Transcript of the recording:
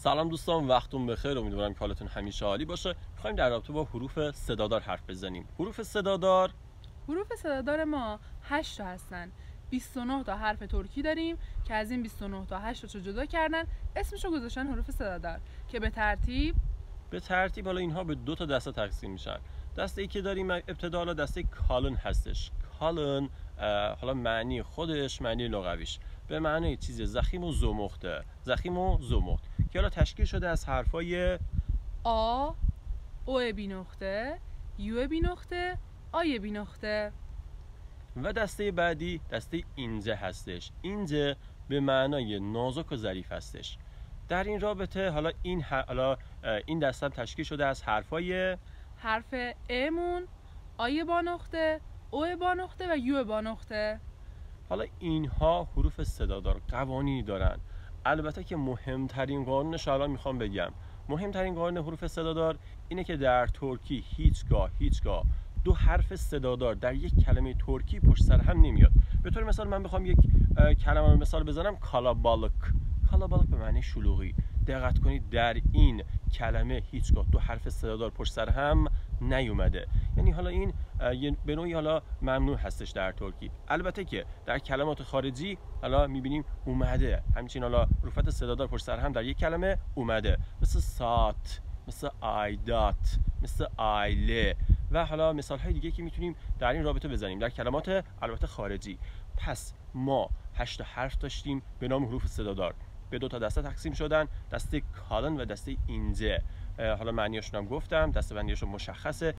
سلام دوستان، وقتتون بخیر. امیدوارم که حالتون همیشه عالی باشه. می‌خوایم در رابطه با حروف صدادار حرف بزنیم. حروف صدادار ما 8 تا هستن. 29 تا حرف ترکی داریم که از این 29 تا 8 تاشو جدا کردن، اسمشو گذاشتن حروف صدادار که به ترتیب حالا اینها به دو تا دسته تقسیم میشن. دسته ای که داریم ابتدا حالا دسته کالن هستش. کالن حالا معنی خودش، معنی لغویش به معنی چیز زخیم و زمخته. که حالا تشکیل شده از حرفای آ، او بی نقطه، یو بی نقطه، آی بی نقطه. و دسته بعدی دسته اینجه هستش. اینجه به معنای نازک و ظریف هستش. در این رابطه حالا این دسته تشکیل شده از حرف امون، آی با نقطه، او با نقطه و یو با نقطه. حالا اینها حروف صدادار قوانینی دارن. البته که مهمترین قانونش الان میخوام بگم. مهمترین قانون حروف صدادار اینه که در ترکی هیچگاه دو حرف صدادار در یک کلمه ترکی پشت سر هم نمیاد. به طور مثال من بخوام یک کلمه رو مثال بزنم، کالابالک به معنی شلوغی. دقت کنید در این کلمه هیچگاه دو حرف صدادار پشت سر هم نیومده. یعنی حالا این به نوعی حالا ممنوع هستش در ترکی. البته که در کلمات خارجی حالا میبینیم اومده. همچنین حالا حروف صدادار پشت سر هم در یک کلمه اومده، مثل سات، مثل آیدات، مثل آیله و حالا مثال های دیگه که میتونیم در این رابطه بزنیم در کلمات البته خارجی. پس ما 8 حرف داشتیم به نام حروف صدادار. به دو تا دسته تقسیم شدن، دسته کالن و دسته اینجه. حالا معنیاشون هم گفتم، دسته بندیشون مشخصه.